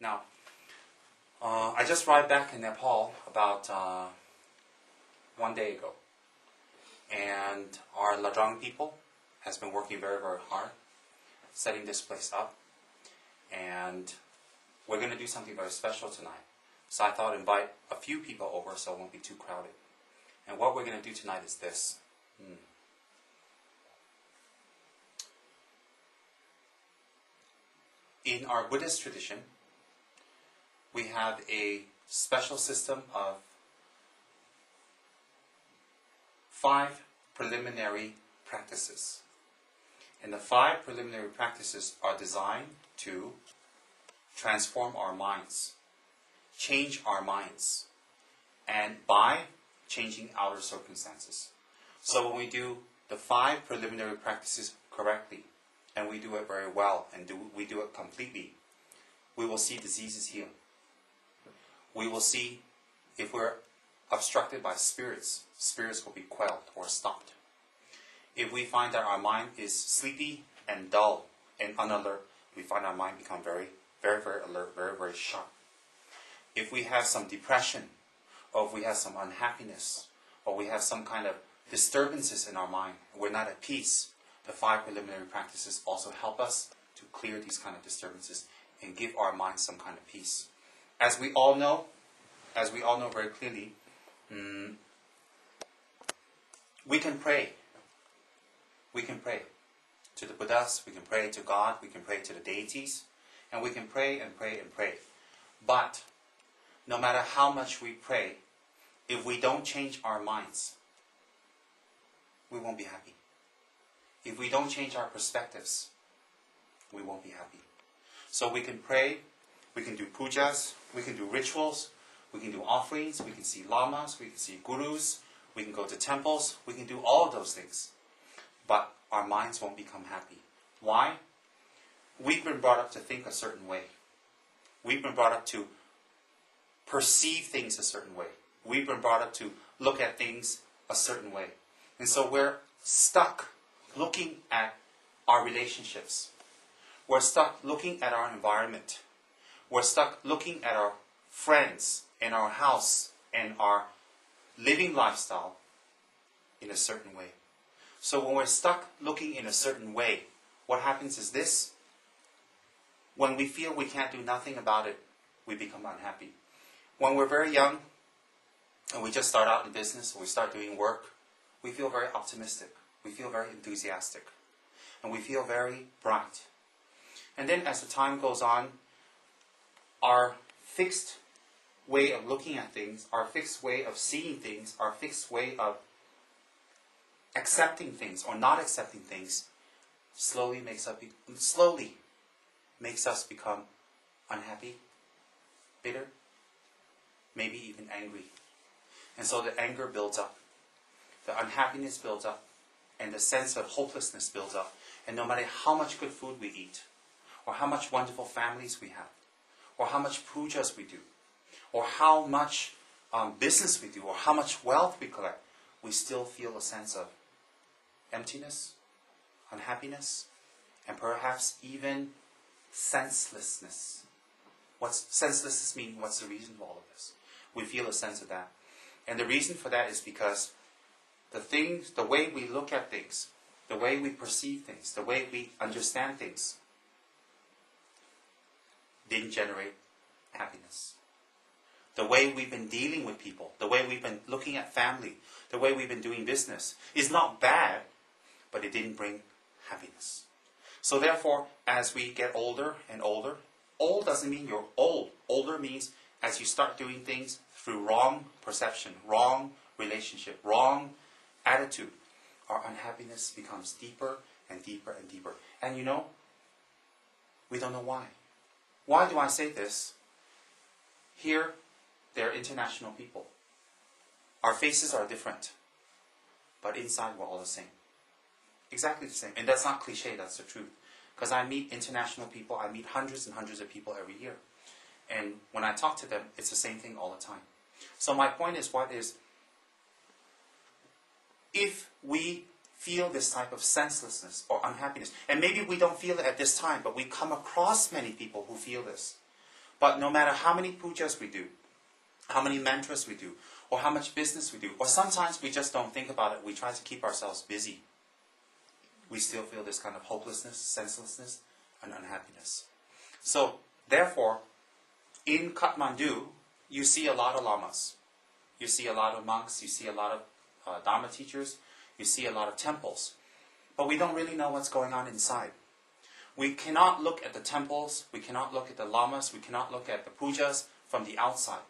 Now, I just arrived back in Nepal about 1 day ago, and our Ladrong people has been working very, very hard setting this place up, and we're going to do something very special tonight. So I thought I'd invite a few people over so it won't be too crowded. And what we're going to do tonight is this. In our Buddhist tradition, we have a special system of 5 preliminary practices. And the 5 preliminary practices are designed to transform our minds, change our minds, and by changing outer circumstances. So when we do the 5 preliminary practices correctly, and we do it very well, and we do it completely, we will see diseases heal. We will see if we're obstructed by spirits, spirits will be quelled or stopped. If we find that our mind is sleepy and dull and unalert, we find our mind become very, very, very alert, very, very sharp. If we have some depression, or if we have some unhappiness, or we have some kind of disturbances in our mind, we're not at peace, the 5 preliminary practices also help us to clear these kind of disturbances and give our mind some kind of peace. As we all know very clearly, we can pray. We can pray to the Buddhas, we can pray to God, we can pray to the deities, and we can pray and pray and pray. But no matter how much we pray, if we don't change our minds, we won't be happy. If we don't change our perspectives, we won't be happy. So we can pray, we can do pujas, we can do rituals, we can do offerings, we can see lamas, we can see gurus, we can go to temples, we can do all of those things. But our minds won't become happy. Why? We've been brought up to think a certain way. We've been brought up to perceive things a certain way. We've been brought up to look at things a certain way. And so we're stuck looking at our relationships. We're stuck looking at our environment. We're stuck looking at our friends and our house and our living lifestyle in a certain way. So when we're stuck looking in a certain way, what happens is this. When we feel we can't do nothing about it, we become unhappy. When we're very young and we just start out in business or we start doing work, we feel very optimistic. We feel very enthusiastic. And we feel very bright. And then as the time goes on, our fixed way of looking at things, our fixed way of seeing things, our fixed way of accepting things or not accepting things slowly makes us become unhappy, bitter, maybe even angry. And so the anger builds up, the unhappiness builds up, and the sense of hopelessness builds up. And no matter how much good food we eat, or how much wonderful families we have, or how much pujas we do, or how much business we do, or how much wealth we collect, we still feel a sense of emptiness, unhappiness, and perhaps even senselessness. What's senselessness mean? What's the reason for all of this? We feel a sense of that. And the reason for that is because the way we look at things, the way we perceive things, the way we understand things, didn't generate happiness. The way we've been dealing with people, the way we've been looking at family, the way we've been doing business is not bad, but it didn't bring happiness. So therefore, as we get older and older, old doesn't mean you're old. Older means as you start doing things through wrong perception, wrong relationship, wrong attitude, our unhappiness becomes deeper and deeper and deeper. And we don't know why. Why do I say this? Here, they're international people. Our faces are different, but inside we're all the same. Exactly the same. And that's not cliche, that's the truth. Because I meet international people, I meet hundreds and hundreds of people every year. And when I talk to them, it's the same thing all the time. So my point is, if we feel this type of senselessness or unhappiness, and maybe we don't feel it at this time, but we come across many people who feel this. But no matter how many pujas we do, how many mantras we do, or how much business we do, or sometimes we just don't think about it, we try to keep ourselves busy, we still feel this kind of hopelessness, senselessness, and unhappiness. So, therefore, in Kathmandu, you see a lot of lamas. You see a lot of monks, you see a lot of Dharma teachers, you see a lot of temples. But we don't really know what's going on inside. We cannot look at the temples, we cannot look at the lamas, we cannot look at the pujas from the outside.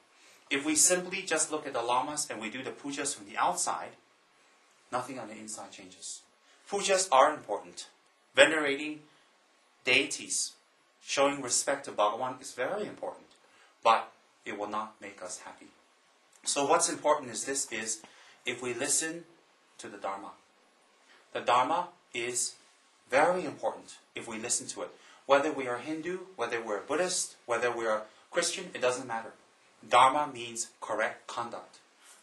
If we simply just look at the lamas and we do the pujas from the outside, nothing on the inside changes. Pujas are important. Venerating deities, showing respect to Bhagavan is very important. But it will not make us happy. So what's important is this is, if we listen to the Dharma. The Dharma is very important if we listen to it. Whether we are Hindu, whether we're Buddhist, whether we're Christian, it doesn't matter. Dharma means correct conduct.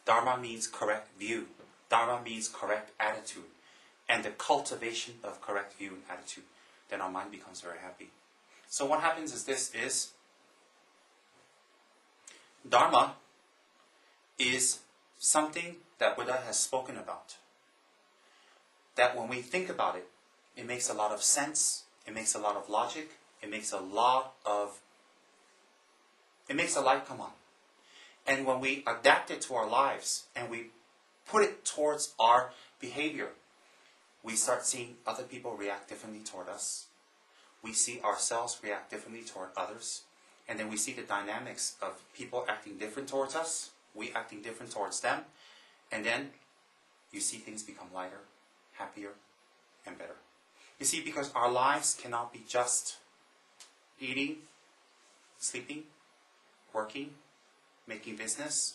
Dharma means correct view. Dharma means correct attitude. And the cultivation of correct view and attitude. Then our mind becomes very happy. So what happens is this is, Dharma is something that Buddha has spoken about. That when we think about it, it makes a lot of sense, it makes a lot of logic, it makes a light come on. And when we adapt it to our lives and we put it towards our behavior, we start seeing other people react differently toward us. We see ourselves react differently toward others. And then we see the dynamics of people acting different towards us, we acting different towards them. And then you see things become lighter, happier, and better. You see, because our lives cannot be just eating, sleeping, working, making business,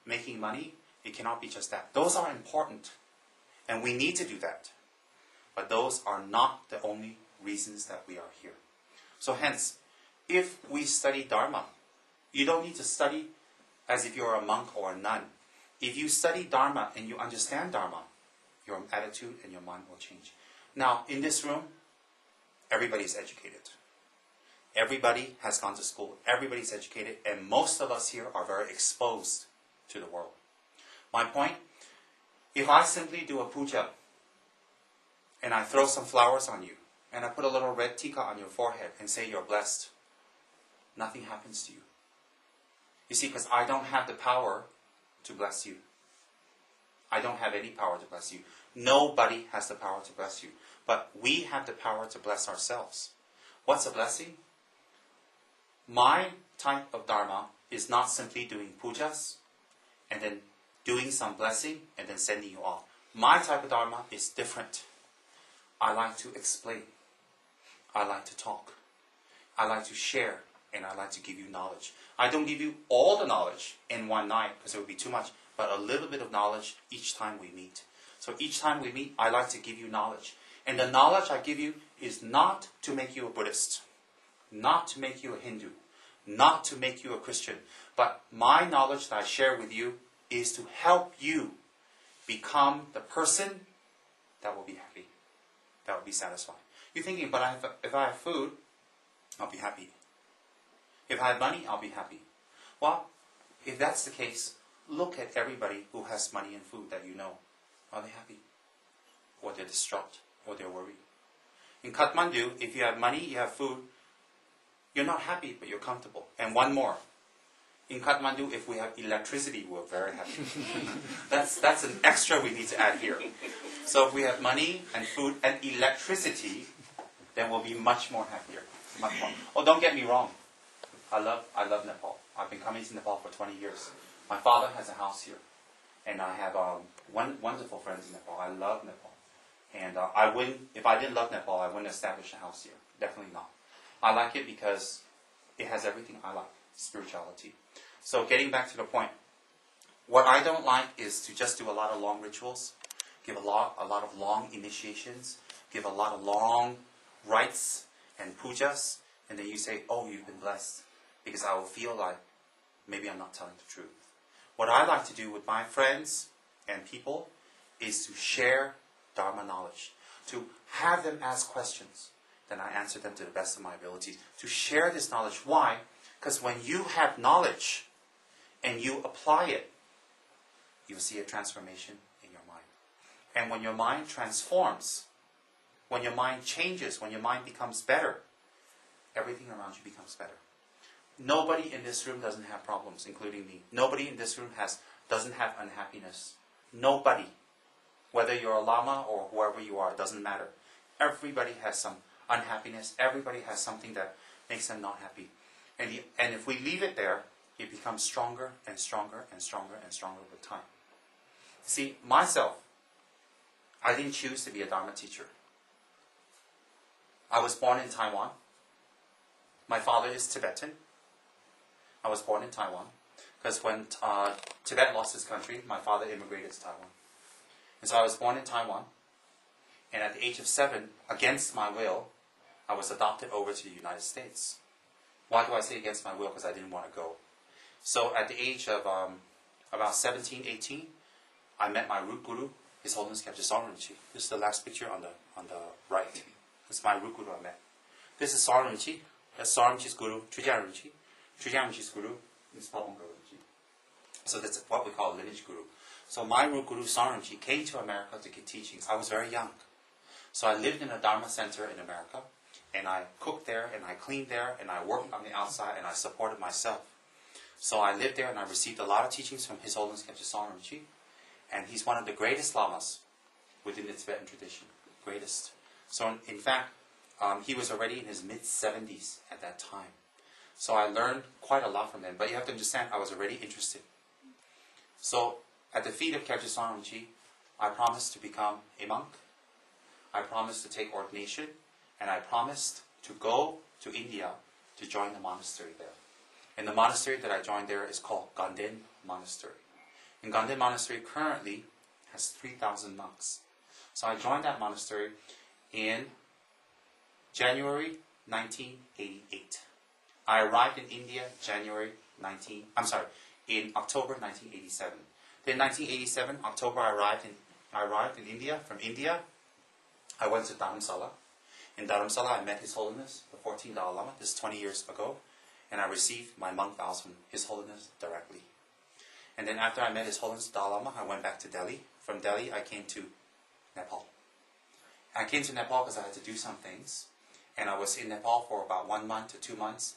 making money. It cannot be just that. Those are important. And we need to do that. But those are not the only reasons that we are here. So hence, if we study Dharma, you don't need to study as if you're a monk or a nun. If you study Dharma and you understand Dharma, your attitude and your mind will change. Now, in this room, everybody is educated. Everybody has gone to school. Everybody's educated. And most of us here are very exposed to the world. My point, if I simply do a puja and I throw some flowers on you and I put a little red tika on your forehead and say you're blessed, nothing happens to you. You see, because I don't have the power to bless you. I don't have any power to bless you. Nobody has the power to bless you. But we have the power to bless ourselves. What's a blessing? My type of Dharma is not simply doing pujas and then doing some blessing and then sending you off. My type of Dharma is different. I like to explain. I like to talk. I like to share. And I like to give you knowledge. I don't give you all the knowledge in one night because it would be too much, but a little bit of knowledge each time we meet. So each time we meet, I like to give you knowledge. And the knowledge I give you is not to make you a Buddhist, not to make you a Hindu, not to make you a Christian, but my knowledge that I share with you is to help you become the person that will be happy, that will be satisfied. You're thinking, but if I have food, I'll be happy. If I have money, I'll be happy. Well, if that's the case, look at everybody who has money and food that you know. Are they happy? Or they're distraught? Or they're worried? In Kathmandu, if you have money, you have food, you're not happy, but you're comfortable. And one more. In Kathmandu, if we have electricity, we're very happy. That's an extra we need to add here. So if we have money and food and electricity, then we'll be much more happier. Much more. Oh, don't get me wrong. I love Nepal. I've been coming to Nepal for 20 years. My father has a house here. And I have wonderful friends in Nepal. I love Nepal. And if I didn't love Nepal, I wouldn't establish a house here. Definitely not. I like it because it has everything I like. Spirituality. So getting back to the point. What I don't like is to just do a lot of long rituals. Give a lot of long initiations. Give a lot of long rites and pujas. And then you say, oh, you've been blessed. Because I will feel like maybe I'm not telling the truth. What I like to do with my friends and people is to share Dharma knowledge. To have them ask questions. then I answer them to the best of my abilities. To share this knowledge. Why? Because when you have knowledge and you apply it, you will see a transformation in your mind. And when your mind transforms, when your mind changes, when your mind becomes better, everything around you becomes better. Nobody in this room doesn't have problems, including me. Nobody in this room doesn't have unhappiness. Nobody. Whether you're a lama or whoever you are, it doesn't matter. Everybody has some unhappiness. Everybody has something that makes them not happy. And if we leave it there, it becomes stronger and stronger and stronger and stronger with time. See, myself, I didn't choose to be a Dharma teacher. I was born in Taiwan. My father is Tibetan. I was born in Taiwan because when Tibet lost its country, my father immigrated to Taiwan. And so I was born in Taiwan. And at the age of 7, against my will, I was adopted over to the United States. Why do I say against my will? Because I didn't want to go. So at the age of about 17, 18, I met my root guru, His Holiness Khyentse Sawrung Rinpoche. This is the last picture on the right. This is my root guru I met. This is Sawrung Rinpoche. That's Sawrung Rinpoche's guru, Trijang Rinpoche. Trijang Rinpoche's guru is Pabongka Rinpoche. So that's what we call a lineage guru. So my root guru, Sawrung Rinpoche, came to America to give teachings. I was very young. So I lived in a Dharma center in America, and I cooked there, and I cleaned there, and I worked on the outside, and I supported myself. So I lived there, and I received a lot of teachings from His Holiness Khyentse Sawrung Rinpoche, and he's one of the greatest lamas within the Tibetan tradition. Greatest. So in fact, he was already in his mid-70s at that time. So I learned quite a lot from him, but you have to understand, I was already interested. So at the feet of Khyentse Sawrung Rinpoche, I promised to become a monk. I promised to take ordination, and I promised to go to India to join the monastery there. And the monastery that I joined there is called Ganden Monastery. And Ganden Monastery currently has 3,000 monks. So I joined that monastery in January 1988. I arrived in India in October 1987. Then 1987, October, I arrived in India. From India, I went to Dharamsala. In Dharamsala, I met His Holiness, the 14th Dalai Lama. This is 20 years ago. And I received my monk vows from His Holiness directly. And then after I met His Holiness Dalai Lama, I went back to Delhi. From Delhi, I came to Nepal. I came to Nepal because I had to do some things. And I was in Nepal for about 1 month to 2 months.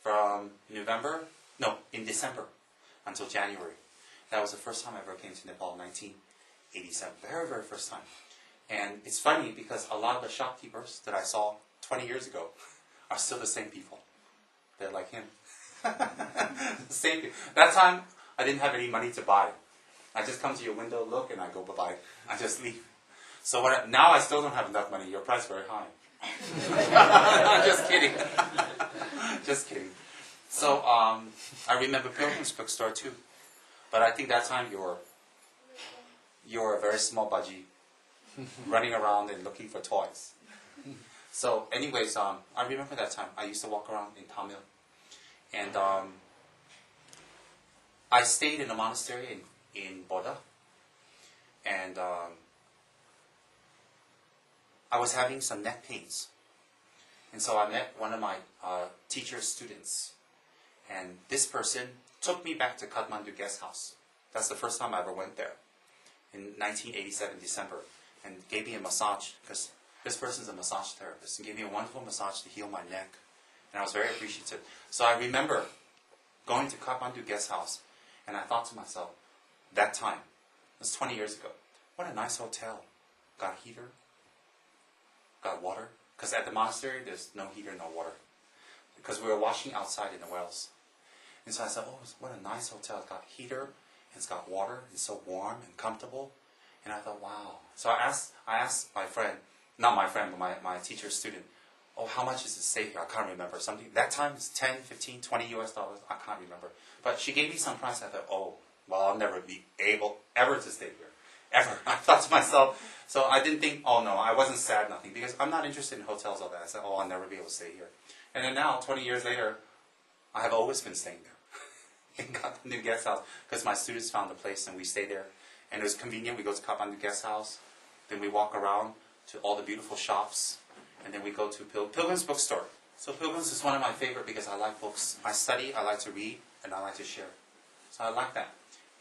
From in December until January. That was the first time I ever came to Nepal in 1987. Very, very first time. And it's funny because a lot of the shopkeepers that I saw 20 years ago are still the same people. They're like him. Same people. That time, I didn't have any money to buy. I just come to your window, look, and I go bye-bye. I just leave. So now I still don't have enough money. Your price is very high. I'm just kidding. Just kidding. So I remember Pilgrim's bookstore too. But I think that time you were a very small budgie, running around and looking for toys. So anyways, I remember that time. I used to walk around in Tamil. And I stayed in a monastery in Bodha. And I was having some neck pains. And so I met one of my teacher's students. And this person took me back to Kathmandu guest house. That's the first time I ever went there. In 1987, December. And gave me a massage, because this person's a massage therapist, and gave me a wonderful massage to heal my neck. And I was very appreciative. So I remember going to Kathmandu guest house, and I thought to myself, that time, it was 20 years ago, what a nice hotel. Got a heater, got water. Because at the monastery, there's no heater, no water. Because we were washing outside in the wells. And so I said, oh, what a nice hotel. It's got a heater, and it's got water, it's so warm and comfortable. And I thought, wow. So I asked my friend, not my friend, but my teacher's student, oh, how much is it to stay here? I can't remember. Something that time it's 10, 15, 20 US dollars. I can't remember. But she gave me some price. I thought, oh, well, I'll never be able ever to stay here. Ever. I thought to myself, so I didn't think, oh no, I wasn't sad, nothing, because I'm not interested in hotels or that. I said, oh, I'll never be able to stay here. And then now, 20 years later, I have always been staying there. In Kathmandu guest house, because my students found a place and we stayed there. And it was convenient. We go to Kathmandu guest house, then we walk around to all the beautiful shops, and then we go to Pilgrim's bookstore. So Pilgrim's is one of my favorite because I like books. I study, I like to read, and I like to share. So I like that.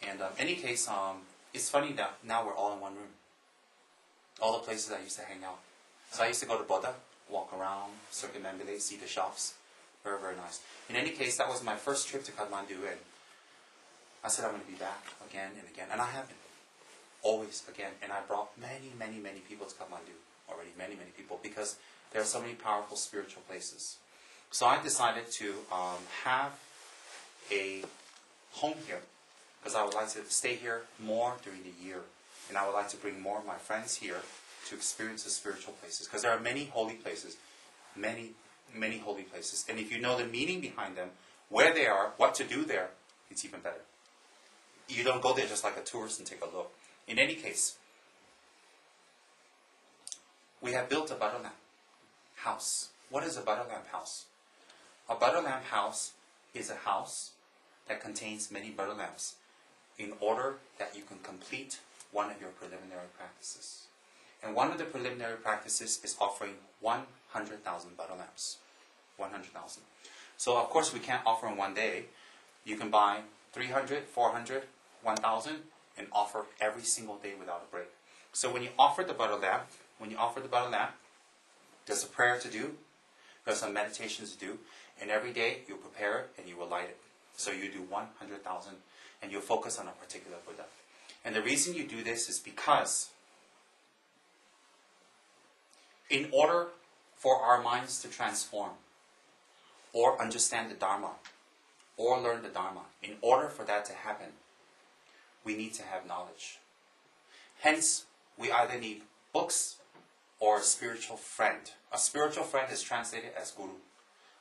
And in any case, it's funny that now we're all in one room. All the places I used to hang out. So I used to go to Buddha, walk around, circumambulate, see the shops. Very, very nice. In any case, that was my first trip to Kathmandu, and I said I'm going to be back again and again. And I have been. Always again. And I brought many, many, many people to Kathmandu already. Many, many people. Because there are so many powerful spiritual places. So I decided to have a home here. Because I would like to stay here more during the year. And I would like to bring more of my friends here to experience the spiritual places. Because there are many holy places. Many, many holy places. And if you know the meaning behind them, where they are, what to do there, it's even better. You don't go there just like a tourist and take a look. In any case, we have built a butterlamp house. What is a butterlamp house? A butterlamp house is a house that contains many butter lamps in order that you can complete one of your preliminary practices. And one of the preliminary practices is offering 100,000 butter lamps. 100,000. So of course we can't offer in one day. You can buy 300, 400, 1,000 and offer every single day without a break. So when you offer the butter lamp, there's a prayer to do, there's some meditations to do, and every day you prepare it and you will light it. So you do 100,000 and you focus on a particular Buddha. And the reason you do this is because in order for our minds to transform or understand the Dharma or learn the Dharma, in order for that to happen, we need to have knowledge. Hence, we either need books or a spiritual friend. A spiritual friend is translated as Guru.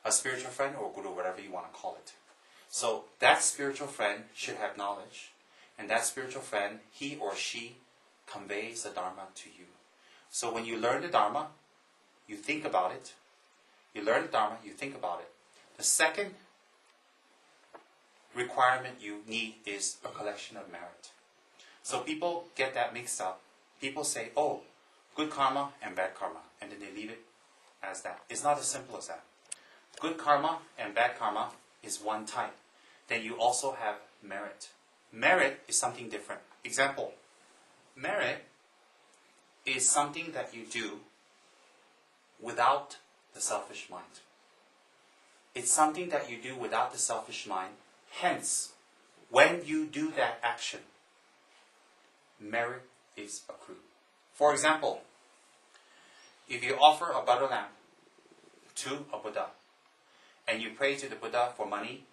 A spiritual friend or Guru, whatever you want to call it. So that spiritual friend should have knowledge. And that spiritual friend, he or she, conveys the Dharma to you. So when you learn the Dharma, you think about it. You learn the Dharma, you think about it. The second requirement you need is a collection of merit. So people get that mixed up. People say, oh, good karma and bad karma. And then they leave it as that. It's not as simple as that. Good karma and bad karma is one type. Then you also have merit. Merit is something different. Example, merit is something that you do without the selfish mind. It's something that you do without the selfish mind. Hence, when you do that action, merit is accrued. For example, if you offer a butter lamp to a Buddha, and you pray to the Buddha for money,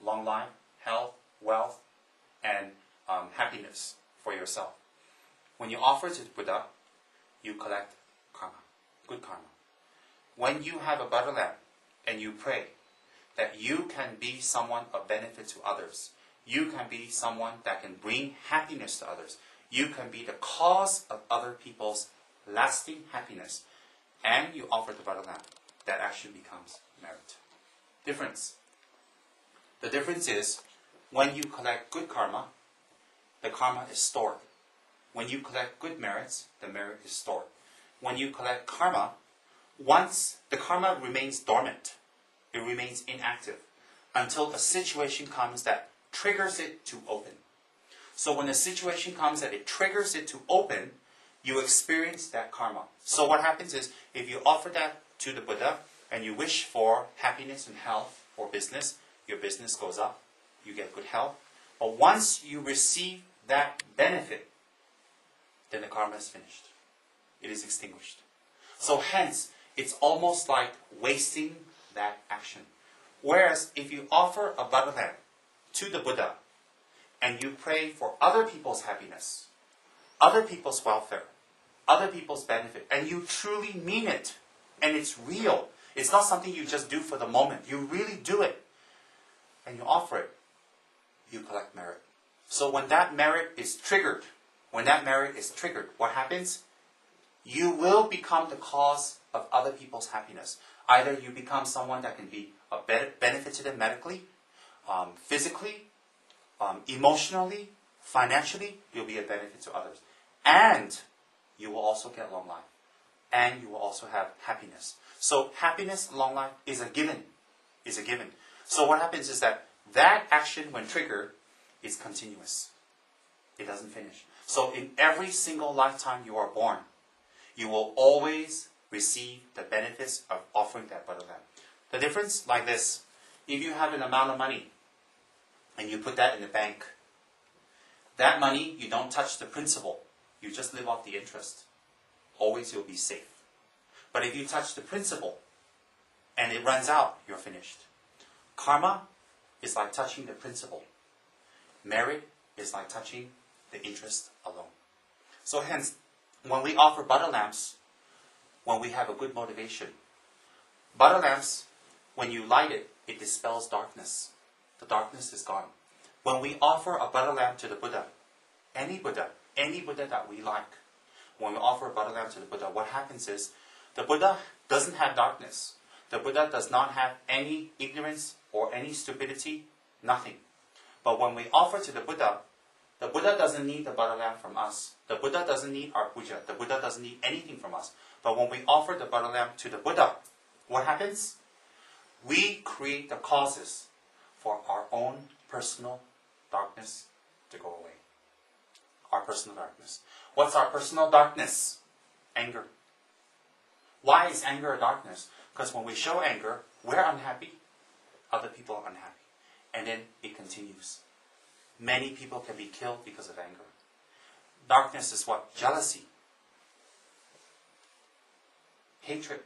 long life, health, wealth, and happiness for yourself. When you offer to the Buddha, you collect karma, good karma. When you have a butter lamp and you pray that you can be someone of benefit to others, you can be someone that can bring happiness to others, you can be the cause of other people's lasting happiness, and you offer the butter lamp, that action becomes merit. Difference. The difference is, when you collect good karma, the karma is stored. When you collect good merits, the merit is stored. When you collect karma, once the karma remains dormant, it remains inactive, until a situation comes that triggers it to open. So when a situation comes that it triggers it to open, you experience that karma. So what happens is, if you offer that to the Buddha, and you wish for happiness and health or business, your business goes up, you get good health. But once you receive that benefit, then the karma is finished. It is extinguished. So hence, it's almost like wasting that action. Whereas if you offer a butter lamp to the Buddha, and you pray for other people's happiness, other people's welfare, other people's benefit, and you truly mean it, and it's real, it's not something you just do for the moment, you really do it, and you offer it, you collect merit. So when that merit is triggered, what happens? You will become the cause of other people's happiness. Either you become someone that can be a benefit to them medically, physically, emotionally, financially, you'll be a benefit to others. And you will also get long life. and you will also have happiness. So happiness, long life, is a given. Is a given. So what happens is that action, when triggered, is continuous. It doesn't finish. So in every single lifetime you are born, you will always receive the benefits of offering that butterlamp. The difference, like this: if you have an amount of money and you put that in the bank, that money, you don't touch the principal. You just live off the interest. Always you'll be safe. But if you touch the principal and it runs out, you're finished. Karma is like touching the principal. Merit is like touching the interest alone. So hence, when we offer butter lamps, when we have a good motivation, butter lamps, when you light it, it dispels darkness. The darkness is gone. When we offer a butter lamp to the Buddha, any Buddha that we like, when we offer a butter lamp to the Buddha, what happens is, the Buddha doesn't have darkness. The Buddha does not have any ignorance or any stupidity, nothing. But when we offer to the Buddha doesn't need the butter lamp from us. The Buddha doesn't need our puja. The Buddha doesn't need anything from us. But when we offer the butter lamp to the Buddha, what happens? We create the causes for our own personal darkness to go away. Our personal darkness. What's our personal darkness? Anger. Why is anger a darkness? Because when we show anger, we're unhappy. Other people are unhappy. And then it continues. Many people can be killed because of anger. Darkness is what? Jealousy. Hatred.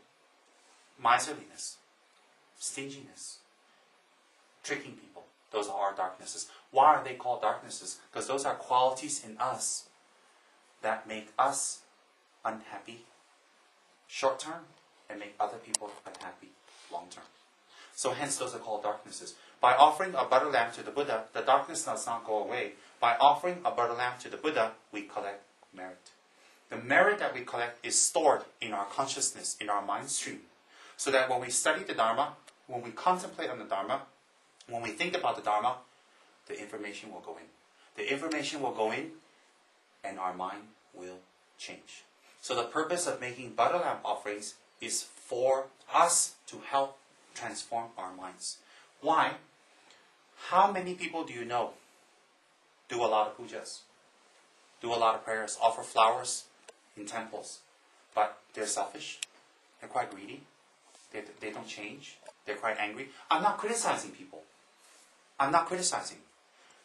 Miserliness. Stinginess. Tricking people. Those are our darknesses. Why are they called darknesses? Because those are qualities in us that make us unhappy short term and make other people unhappy long term. So hence those are called darknesses. By offering a butter lamp to the Buddha, the darkness does not go away. By offering a butter lamp to the Buddha, we collect merit. The merit that we collect is stored in our consciousness, in our mind stream. So that when we study the Dharma, when we contemplate on the Dharma, when we think about the Dharma, the information will go in. The information will go in and our mind will change. So the purpose of making butter lamp offerings is for us to help transform our minds. Why? How many people do you know do a lot of pujas, do a lot of prayers, offer flowers in temples, but they're selfish, they're quite greedy, they don't change, they're quite angry? I'm not criticizing people. I'm not criticizing.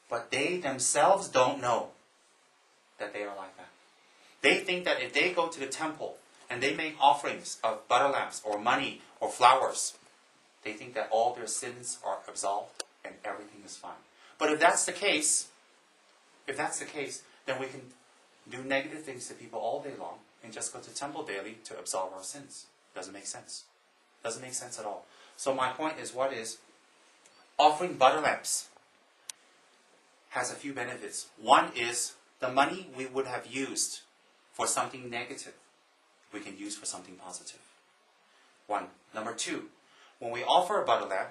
But they themselves don't know that they are like that. They think that if they go to the temple and they make offerings of butter lamps or money or flowers, they think that all their sins are absolved and everything is fine. But if that's the case, then we can do negative things to people all day long and just go to temple daily to absolve our sins. Doesn't make sense. Doesn't make sense at all. So my point is, what is offering butter lamps has a few benefits. One is the money we would have used for something negative, we can use for something positive. One. Number two, when we offer a butter lamp,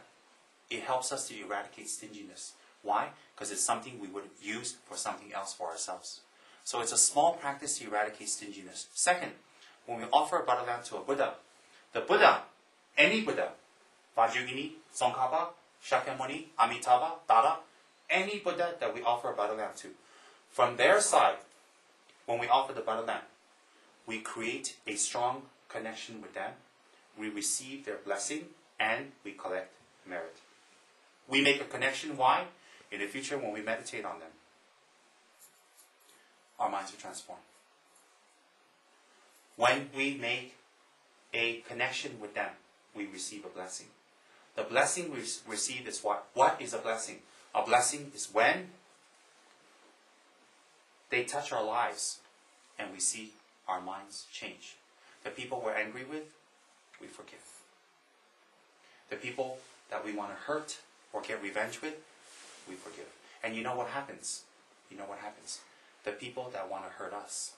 it helps us to eradicate stinginess. Why? Because it's something we would use for something else for ourselves. So it's a small practice to eradicate stinginess. Second, when we offer a butter lamp to a Buddha, the Buddha, any Buddha, Vajrayogini, Tsongkhapa, Shakyamuni, Amitabha, Dada, any Buddha that we offer a butter lamp to, from their side, when we offer the butter lamp, we create a strong connection with them, we receive their blessing, and we collect merit. We make a connection. Why? In the future, when we meditate on them, our minds are transformed. When we make a connection with them, we receive a blessing. The blessing we receive is what? What is a blessing? A blessing is when they touch our lives and we see our minds change. The people we're angry with, we forgive. The people that we want to hurt or get revenge with, we forgive. And you know what happens? You know what happens? The people that want to hurt us,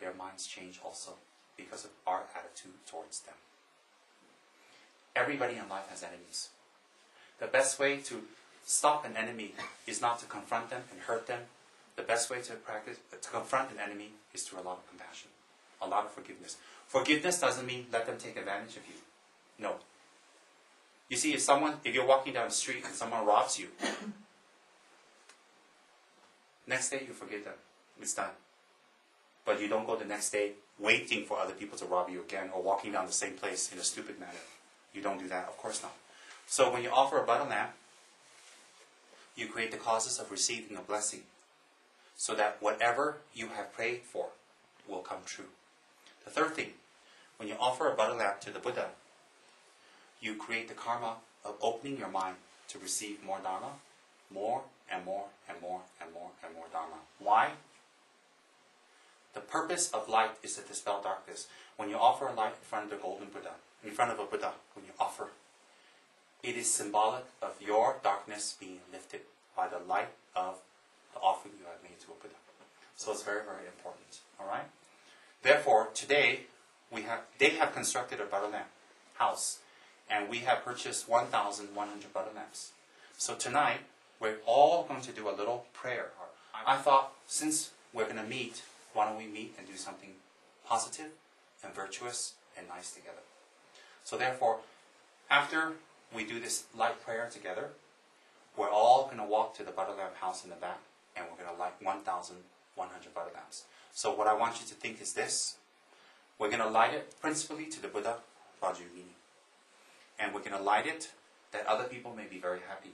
their minds change also because of our attitude towards them. Everybody in life has enemies. The best way to stop an enemy is not to confront them and hurt them. The best way to confront an enemy is through a lot of compassion. A lot of forgiveness. Forgiveness doesn't mean let them take advantage of you. No. You see, if you're walking down the street and someone robs you, next day you forgive them. It's done. But you don't go the next day waiting for other people to rob you again or walking down the same place in a stupid manner. You don't do that, of course not. So when you offer a butter lamp, you create the causes of receiving a blessing so that whatever you have prayed for will come true. The third thing, when you offer a butter lamp to the Buddha, you create the karma of opening your mind to receive more Dharma, more and more and more and more and more Dharma. Why? The purpose of light is to dispel darkness. When you offer a light in front of the golden Buddha, in front of a Buddha, when you offer, it is symbolic of your darkness being lifted by the light of the offering you have made to a Buddha. So it's very, very important. Alright? Therefore, today, they have constructed a butter lamp house, and we have purchased 1,100 butter lamps. So tonight, we're all going to do a little prayer. I thought, since we're going to meet, why don't we meet and do something positive and virtuous and nice together? So therefore, after we do this light prayer together, we're all going to walk to the butter lamp house in the back, and we're going to light 1,100 butter lamps. So what I want you to think is this. We're going to light it principally to the Buddha, Vajrayogini. And we're going to light it that other people may be very happy.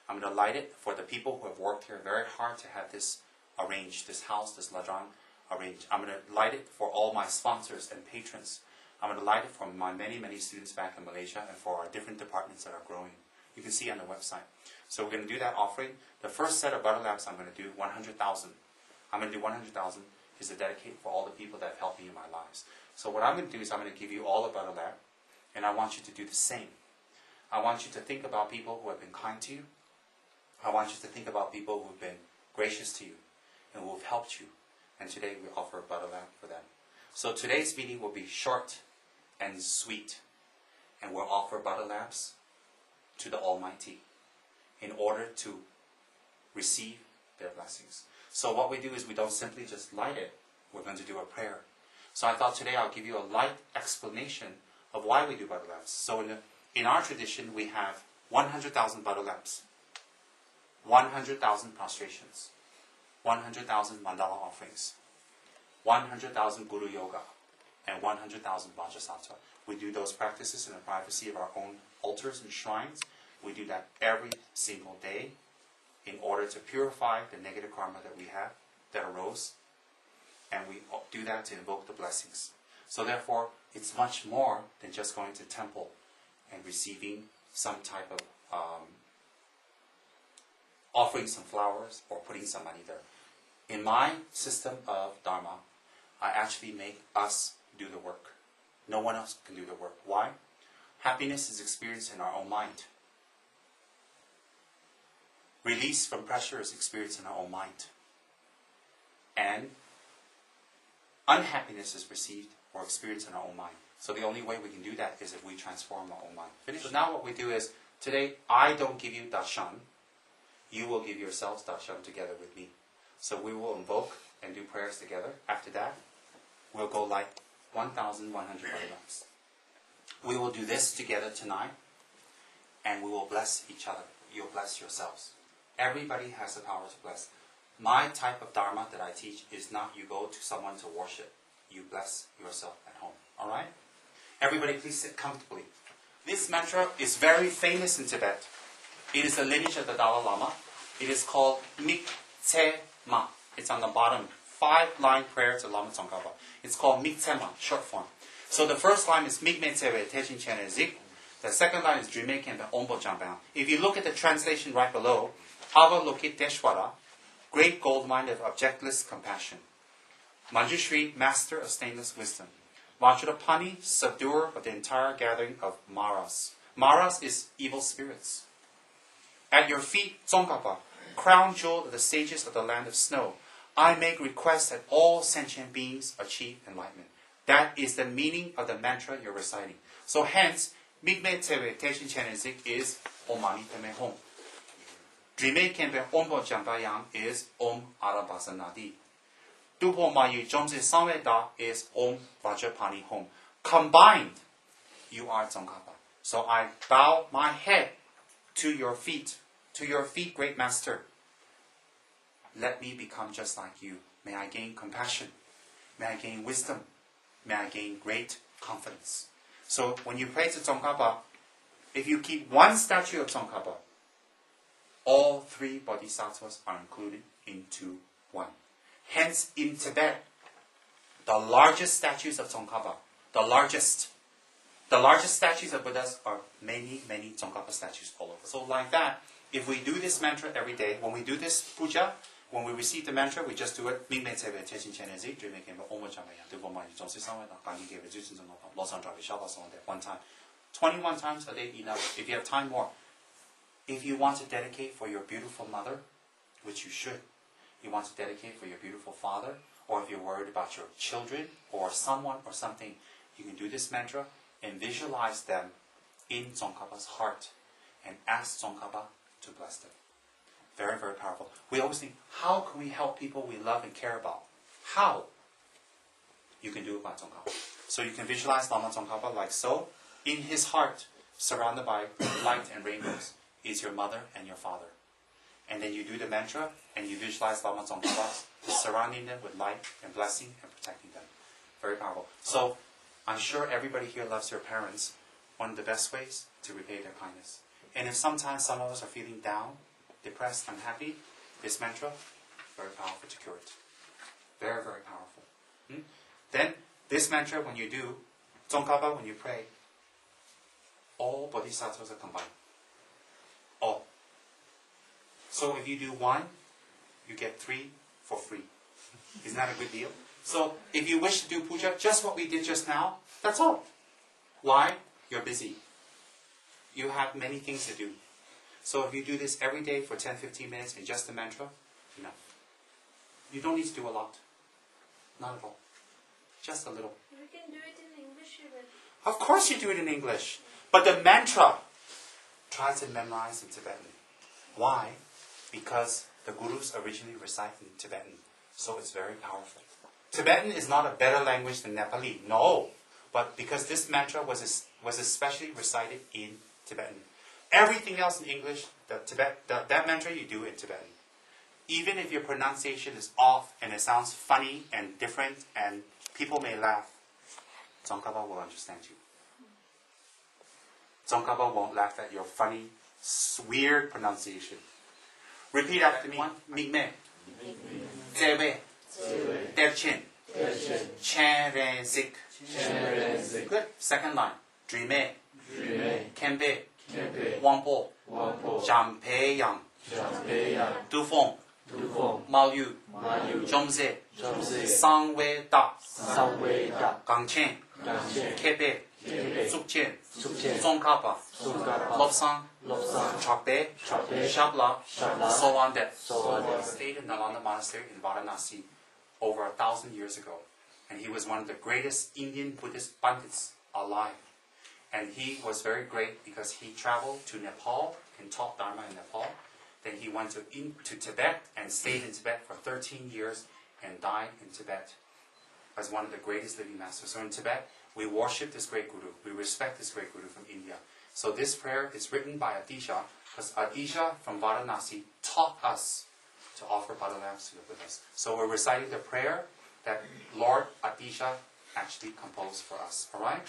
I'm going to light it for the people who have worked here very hard to have this arranged, this house, this lajang arranged. I'm going to light it for all my sponsors and patrons. I'm going to light it for my many, many students back in Malaysia and for our different departments that are growing. You can see on the website. So we're going to do that offering. The first set of butter lamps I'm going to do, 100,000. I'm going to do 100,000 is to dedicate for all the people that have helped me in my lives. So what I'm going to do is I'm going to give you all a butter lamp, and I want you to do the same. I want you to think about people who have been kind to you. I want you to think about people who have been gracious to you and who have helped you. And today we offer a butter lamp for them. So today's meeting will be short and sweet. And we'll offer butter lamps to the Almighty in order to receive their blessings. So what we do is we don't simply just light it. We're going to do a prayer. So I thought today I'll give you a light explanation of why we do butter lamps. So in our tradition we have 100,000 butter lamps, 100,000 prostrations, 100,000 mandala offerings, 100,000 Guru Yoga, and 100,000 Vajrasattva. We do those practices in the privacy of our own altars and shrines. We do that every single day in order to purify the negative karma that we have, that arose, and we do that to invoke the blessings. So therefore, it's much more than just going to temple and receiving some type of offering some flowers or putting some money there. In my system of Dharma, I actually make us do the work. No one else can do the work. Why? Happiness is experienced in our own mind. Release from pressure is experienced in our own mind. And unhappiness is perceived or experienced in our own mind. So the only way we can do that is if we transform our own mind. Finish. So now what we do is, today I don't give you darshan. You will give yourselves darshan together with me. So we will invoke and do prayers together. After that, we'll go light 1,100 butter lamps. We will do this together tonight, and we will bless each other. You'll bless yourselves. Everybody has the power to bless. My type of Dharma that I teach is not you go to someone to worship. You bless yourself at home. Alright? Everybody please sit comfortably. This mantra is very famous in Tibet. It is the lineage of the Dalai Lama. It is called Miktsema. It's on the bottom. 5-line prayer to Lama Tsongkhapa. It's called Miktsema, short form. So the first line is Mikmetsewe Techin Chene Zik. The second line is Drime Kempe Ombo Jambang. If you look at the translation right below, Avalokiteshvara, great gold mine of objectless compassion. Manjushri, master of stainless wisdom. Vajrapani, subduer of the entire gathering of Maras. Maras is evil spirits. At your feet, Tsongkhapa, crown jewel of the sages of the land of snow, I make request that all sentient beings achieve enlightenment. That is the meaning of the mantra you're reciting. So hence, Migme Tsewe Teshin Chenezik is Om Mani Padme Hum. Drime Kempe Ombo Jambayang is Om Arabasanadi. Dupo Mayu Jomse Samveda is Om Vajrapani Hom. Combined, you are Tsongkhapa. So I bow my head to your feet, great master. Let me become just like you. May I gain compassion. May I gain wisdom. May I gain great confidence. So when you pray to Tsongkhapa, if you keep one statue of Tsongkhapa, all three bodhisattvas are included into one. Hence, in Tibet, the largest statues of Tsongkhapa, the largest statues of Buddhas are many, many Tsongkhapa statues all over. So like that, if we do this mantra every day, when we do this puja, when we receive the mantra, we just do it. 1 time. 21 times a day enough. If you have time, more. If you want to dedicate for your beautiful mother, which you should, you want to dedicate for your beautiful father, or if you're worried about your children or someone or something, you can do this mantra and visualize them in Tsongkhapa's heart and ask Tsongkhapa to bless them. Very, very powerful. We always think, how can we help people we love and care about? How? You can do it by Tsongkhapa. So you can visualize Lama Tsongkhapa like so. In his heart, surrounded by light and rainbows, is your mother and your father. And then you do the mantra, and you visualize Lama Tsongkhapa surrounding them with light and blessing and protecting them. Very powerful. So, I'm sure everybody here loves their parents. One of the best ways to repay their kindness. And if sometimes some of us are feeling down, depressed, unhappy, this mantra, very powerful to cure it. Very, very powerful. Then, this mantra, when you do, Tsongkhapa, when you pray, all bodhisattvas are combined. All. So if you do 1, you get 3 for free. Isn't that a good deal? So if you wish to do puja, just what we did just now, that's all. Why? You're busy. You have many things to do. So if you do this every day for 10-15 minutes in just the mantra, enough. You don't need to do a lot. Not at all. Just a little. We can do it in English even. Of course you do it in English. But the mantra, try to memorize in Tibetan. Why? Because the gurus originally recite in Tibetan. So it's very powerful. Tibetan is not a better language than Nepali. No. But because this mantra was especially recited in Tibetan. Everything else in English, that mantra you do in Tibetan. Even if your pronunciation is off and it sounds funny and different and people may laugh, Tsongkhapa will understand you. Tsongkhapa won't laugh at your funny, weird pronunciation. Repeat after me. Migme. Zewe. Terchin. Chen Ren Zik. Good. Second line. Drime. Kembe. Wampo. Jampe Yang. Dufong. Maoyu. Jomze. Sangwe Da. Gangchen. Kepe. Sukchen. Tsongkhapa. Lobsang. Chakpe. Shabla. So on that. Stayed in Nalanda Monastery in Varanasi over 1,000 years ago. And he was one of the greatest Indian Buddhist Pandits alive. And he was very great because he traveled to Nepal and taught Dharma in Nepal. Then he went to Tibet and stayed in Tibet for 13 years and died in Tibet as one of the greatest living masters. So in Tibet, we worship this great Guru. We respect this great Guru from India. So this prayer is written by Adisha because Adisha from Varanasi taught us to offer butterlamps to the Buddhas. So we're reciting the prayer that Lord Adisha actually composed for us. Alright?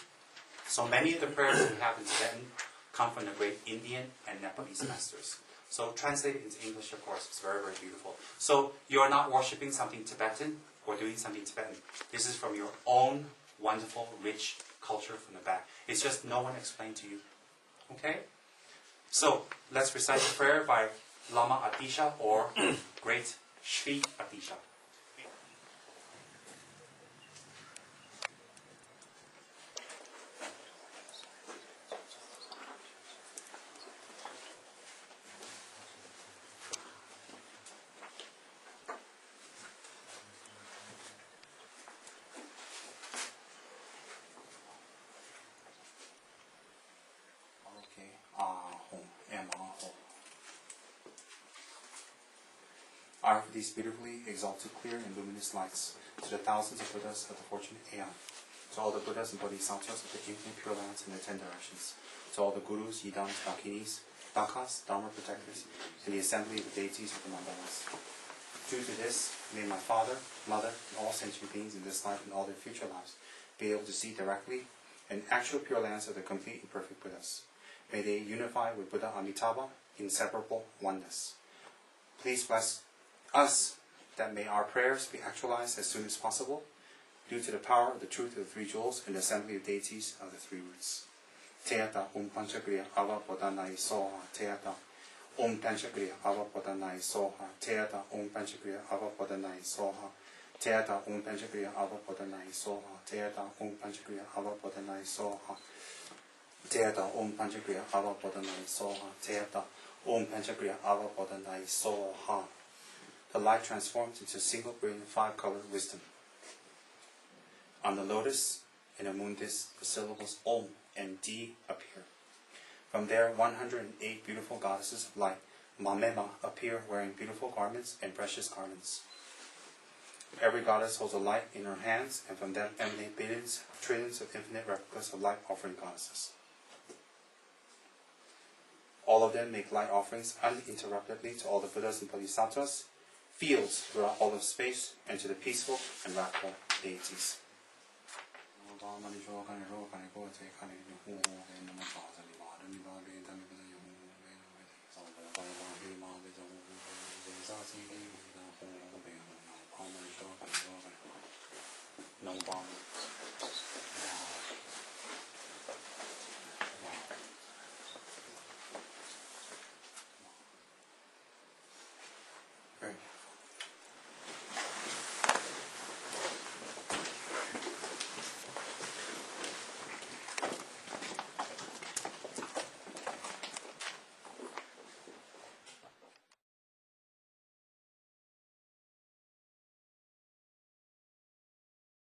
So many of the prayers we have in Tibetan come from the great Indian and Nepalese masters. So translated into English, of course, is very, very beautiful. So you're not worshipping something Tibetan or doing something Tibetan. This is from your own wonderful, rich culture from the back. It's just no one explained to you. Okay? So let's recite the prayer by Lama Adisha or Great Sri Adisha. I offer these beautifully exalted, clear, and luminous lights to the thousands of Buddhas of the fortunate aeon, to all the Buddhas and Bodhisattvas of the infinite Pure Lands in the 10 directions, to all the Gurus, Yidams, Dakinis, Dakas, Dharma protectors, and the assembly of the deities of the mandalas. Due to this, may my father, mother, and all sentient beings in this life and all their future lives be able to see directly in actual Pure Lands of the complete and perfect Buddhas. May they unify with Buddha Amitabha in inseparable oneness. Please bless us that may our prayers be actualized as soon as possible, due to the power of the truth of the three jewels and the assembly of deities of the three roots. Teata Panchakriya Ava Podanai Soha Teata Panchakriya Ava Podanai Soha Teata Panchakriya Ava Podanai Soha Teata Panchakriya Ava Podanai Soha Teata Panchakriya Ava Podanai Soha Teata Panchakriya Ava Podanai Soha Teata Panchakriya Ava Podanai Soha. The light transforms into a single brilliant five-colored wisdom. On the lotus and the moon disc, the syllables Om and D appear. From there, 108 beautiful goddesses of light, Mamema, appear wearing beautiful garments and precious garments. Every goddess holds a light in her hands, and from them emanate billions, trillions of infinite replicas of light offering goddesses. All of them make light offerings uninterruptedly to all the Buddhas and Bodhisattvas, fields throughout all of space, and to the peaceful and wrathful deities. No bomb.